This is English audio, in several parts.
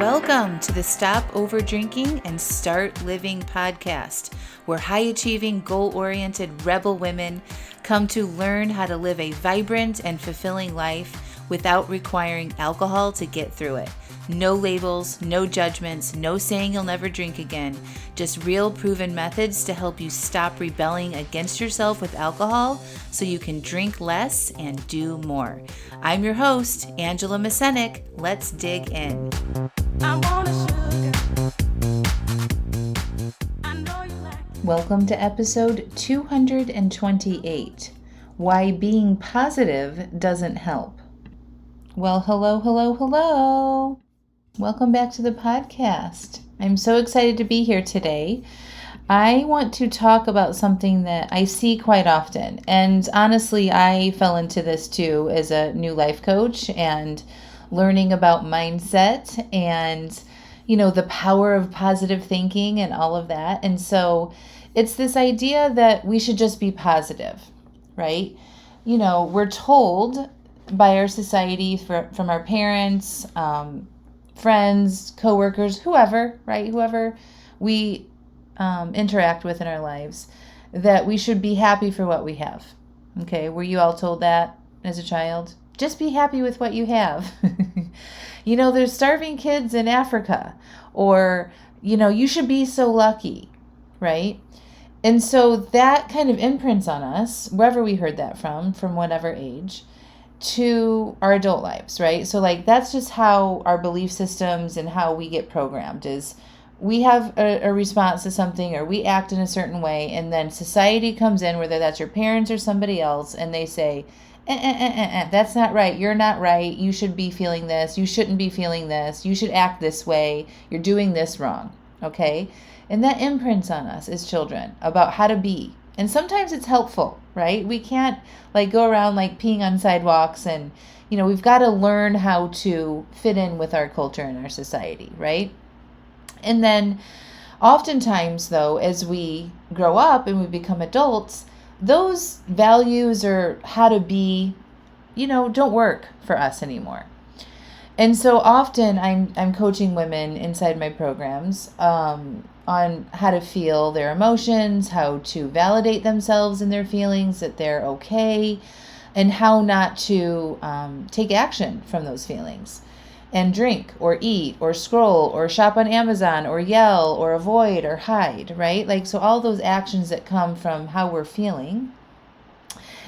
Welcome to the Stop Over Drinking and Start Living podcast, where high-achieving, goal-oriented rebel women come to learn how to live a vibrant and fulfilling life without requiring alcohol to get through it. No labels, no judgments, no saying you'll never drink again. Just real proven methods to help you stop rebelling against yourself with alcohol so you can drink less and do more. I'm your host, Angela Mascenik. Let's dig in. Welcome to episode 228, Why Being Positive Doesn't Help. Well, hello. Welcome back to the podcast. I'm so excited to be here today. I want to talk about something that I see quite often. And honestly, I fell into this too as a new life coach and learning about mindset and, the power of positive thinking and all of that. And so it's this idea that we should just be positive, right? We're told by our society, from our parents, friends, coworkers, whoever, right? Whoever we interact with in our lives, that we should be happy for what we have. Okay, were you all told that as a child? Just be happy with what you have. There's starving kids in Africa, or, you should be so lucky, right? And so that kind of imprints on us, wherever we heard that from whatever age, to our adult lives, right? So that's just how our belief systems and how we get programmed is we have a response to something, or we act in a certain way, and then society comes in, whether that's your parents or somebody else, and they say, that's not right, you're not right, you should be feeling this, you shouldn't be feeling this, you should act this way, you're doing this wrong, okay? And that imprints on us as children about how to be. And sometimes it's helpful, right? We can't go around peeing on sidewalks, and we've got to learn how to fit in with our culture and our society, right? And then oftentimes though, as we grow up and we become adults, those values or how to be, don't work for us anymore. And so often I'm coaching women inside my programs on how to feel their emotions, how to validate themselves in their feelings, that they're okay, and how not to take action from those feelings and drink or eat or scroll or shop on Amazon or yell or avoid or hide, right? So all those actions that come from how we're feeling.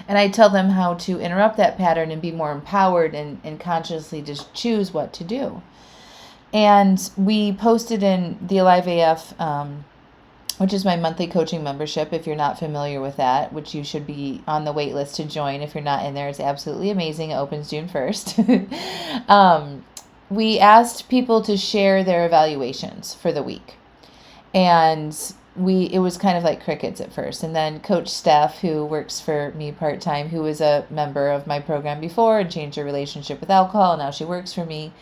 And I tell them how to interrupt that pattern and be more empowered and consciously just choose what to do. And we posted in the Alive AF, which is my monthly coaching membership, if you're not familiar with that, which you should be on the wait list to join. If you're not in there, it's absolutely amazing. It opens June 1st. We asked people to share their evaluations for the week. And it was kind of like crickets at first. And then Coach Steph, who works for me part-time, who was a member of my program before and changed her relationship with alcohol, and now she works for me,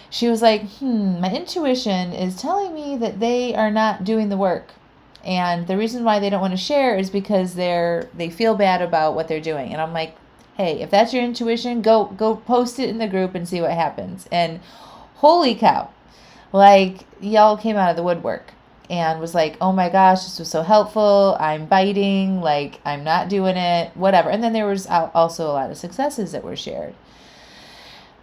she was like, my intuition is telling me that they are not doing the work. And the reason why they don't want to share is because they feel bad about what they're doing. And I'm like, hey, if that's your intuition, go post it in the group and see what happens. And holy cow, y'all came out of the woodwork and was like, oh my gosh, this was so helpful. I'm biting, I'm not doing it, whatever. And then there was also a lot of successes that were shared.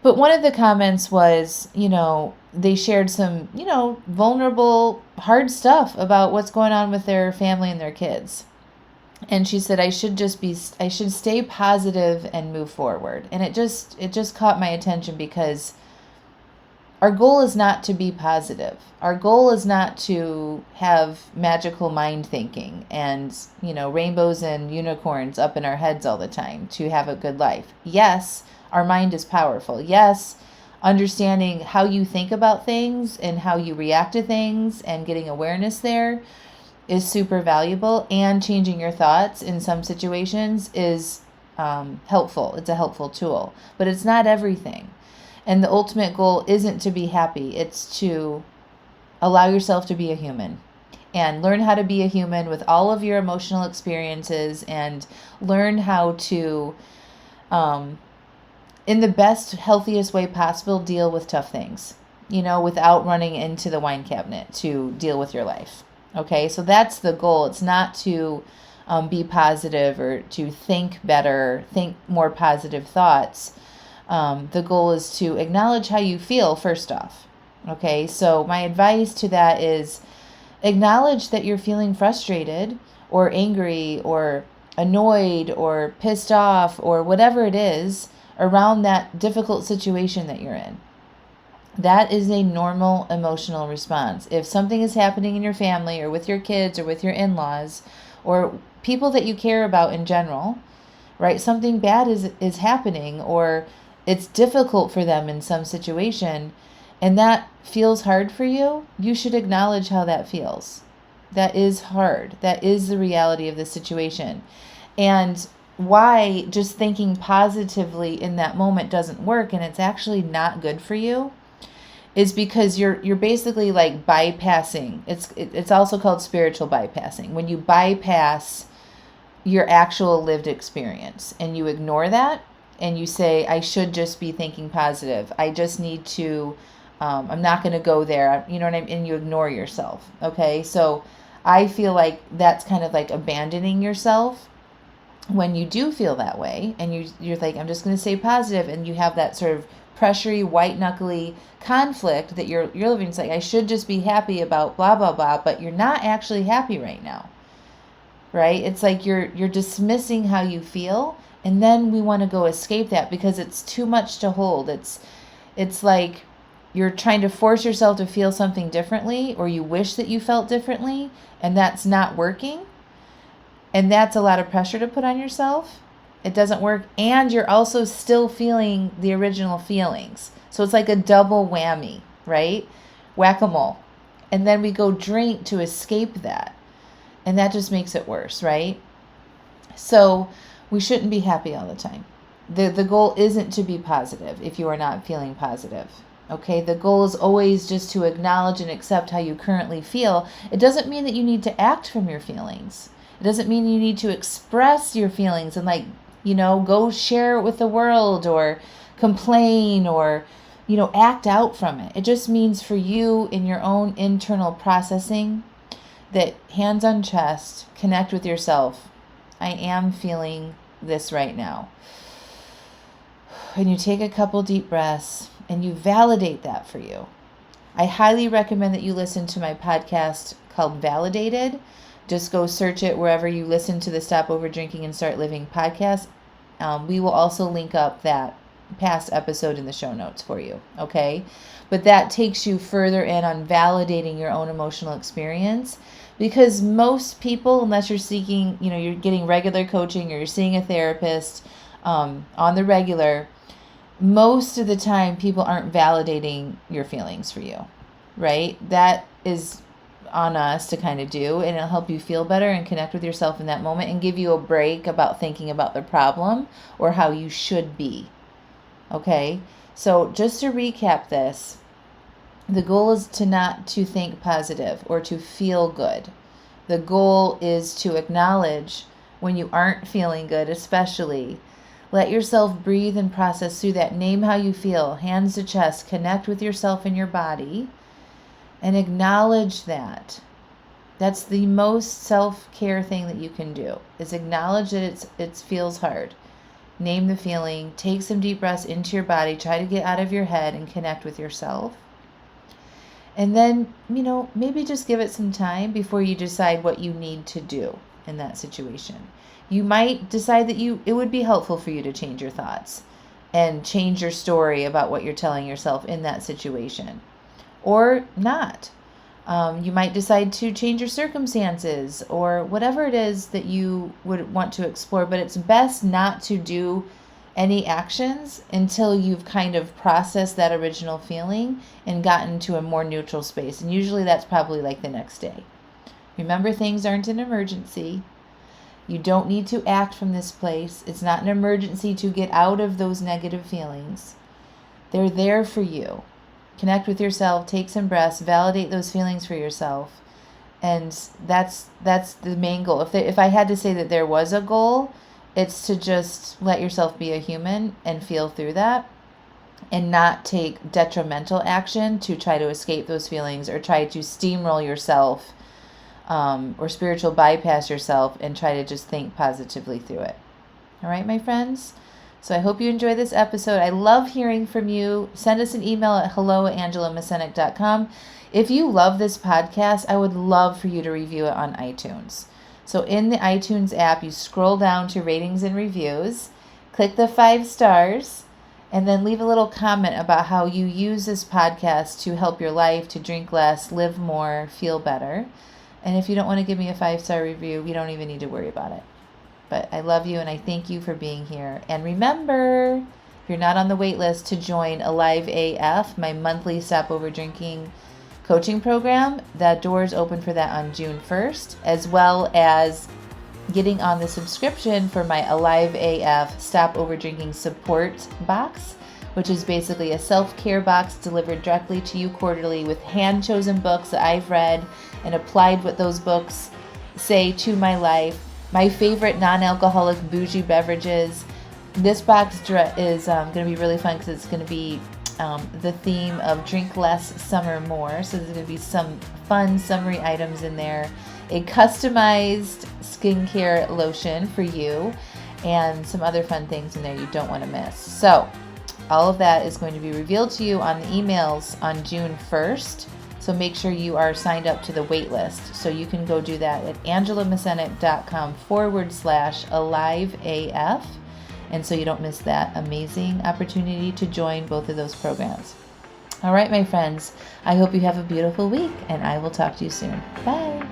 But one of the comments was, they shared some, vulnerable, hard stuff about what's going on with their family and their kids. And she said, I should stay positive and move forward. And it just caught my attention, because our goal is not to be positive. Our goal is not to have magical mind thinking and, rainbows and unicorns up in our heads all the time to have a good life. Yes, our mind is powerful. Yes, understanding how you think about things and how you react to things and getting awareness there is super valuable, and changing your thoughts in some situations is helpful. It's a helpful tool, but it's not everything. And the ultimate goal isn't to be happy. It's to allow yourself to be a human and learn how to be a human with all of your emotional experiences, and learn how to, in the best, healthiest way possible, deal with tough things. without running into the wine cabinet to deal with your life. Okay, so that's the goal. It's not to be positive or to think better, think more positive thoughts. The goal is to acknowledge how you feel first off. Okay, so my advice to that is acknowledge that you're feeling frustrated or angry or annoyed or pissed off or whatever it is around that difficult situation that you're in. That is a normal emotional response. If something is happening in your family or with your kids or with your in-laws or people that you care about in general, right? Something bad is happening or it's difficult for them in some situation and that feels hard for you, you should acknowledge how that feels. That is hard. That is the reality of the situation. And why just thinking positively in that moment doesn't work and it's actually not good for you is because you're basically like bypassing. It's also called spiritual bypassing. When you bypass your actual lived experience and you ignore that and you say, I should just be thinking positive. I just need to, I'm not going to go there. You know what I mean? And you ignore yourself. Okay. So I feel like that's kind of like abandoning yourself when you do feel that way and you're like, I'm just going to stay positive, and you have that sort of pressury, white knuckly conflict that you're living. It's like, I should just be happy about blah, blah, blah, but you're not actually happy right now. Right? It's like you're dismissing how you feel, and then we want to go escape that because it's too much to hold. It's like you're trying to force yourself to feel something differently, or you wish that you felt differently, and that's not working. And that's a lot of pressure to put on yourself. It doesn't work. And you're also still feeling the original feelings. So it's like a double whammy, right? Whack-a-mole. And then we go drink to escape that. And that just makes it worse, right? So we shouldn't be happy all the time. The goal isn't to be positive if you are not feeling positive. Okay, the goal is always just to acknowledge and accept how you currently feel. It doesn't mean that you need to act from your feelings. It doesn't mean you need to express your feelings and go share it with the world or complain or, act out from it. It just means for you in your own internal processing that hands on chest, connect with yourself. I am feeling this right now. And you take a couple deep breaths and you validate that for you. I highly recommend that you listen to my podcast called Validated. Just go search it wherever you listen to the Stop Over Drinking and Start Living podcast. We will also link up that past episode in the show notes for you, okay? But that takes you further in on validating your own emotional experience, because most people, unless you're seeking, you're getting regular coaching or you're seeing a therapist on the regular, most of the time people aren't validating your feelings for you, right? That is on us to kind of do, and it'll help you feel better and connect with yourself in that moment and give you a break about thinking about the problem or how you should be. Okay, so just to recap this, the goal is not to think positive or to feel good. The goal is to acknowledge when you aren't feeling good, especially. Let yourself breathe and process through that. Name how you feel, hands to chest, connect with yourself and your body. And acknowledge that. That's the most self-care thing that you can do, is acknowledge that it feels hard. Name the feeling, take some deep breaths into your body, try to get out of your head and connect with yourself. And then, maybe just give it some time before you decide what you need to do in that situation. You might decide that it would be helpful for you to change your thoughts and change your story about what you're telling yourself in that situation. Or not. You might decide to change your circumstances or whatever it is that you would want to explore, but it's best not to do any actions until you've kind of processed that original feeling and gotten to a more neutral space. And usually that's probably like the next day. Remember, things aren't an emergency. You don't need to act from this place. It's not an emergency to get out of those negative feelings. They're there for you. Connect with yourself, take some breaths, validate those feelings for yourself. And that's the main goal. If I had to say that there was a goal, it's to just let yourself be a human and feel through that. and not take detrimental action to try to escape those feelings or try to steamroll yourself or spiritual bypass yourself and try to just think positively through it. All right, my friends? So I hope you enjoy this episode. I love hearing from you. Send us an email at hello@angelamascenik.com. If you love this podcast, I would love for you to review it on iTunes. So in the iTunes app, you scroll down to ratings and reviews, click the 5 stars, and then leave a little comment about how you use this podcast to help your life, to drink less, live more, feel better. And if you don't want to give me a 5-star review, you don't even need to worry about it. But I love you and I thank you for being here. And remember, if you're not on the wait list, to join Alive AF, my monthly Stop Over Drinking coaching program. That doors open for that on June 1st, as well as getting on the subscription for my Alive AF Stop Over Drinking support box, which is basically a self-care box delivered directly to you quarterly with hand-chosen books that I've read and applied what those books say to my life. My favorite non-alcoholic bougie beverages. This box is going to be really fun because it's going to be the theme of drink less, summer more. So there's going to be some fun summery items in there. A customized skincare lotion for you and some other fun things in there you don't want to miss. So all of that is going to be revealed to you on the emails on June 1st. So make sure you are signed up to the wait list. So you can go do that at angelamascenik.com/aliveaf. And so you don't miss that amazing opportunity to join both of those programs. All right, my friends, I hope you have a beautiful week and I will talk to you soon. Bye.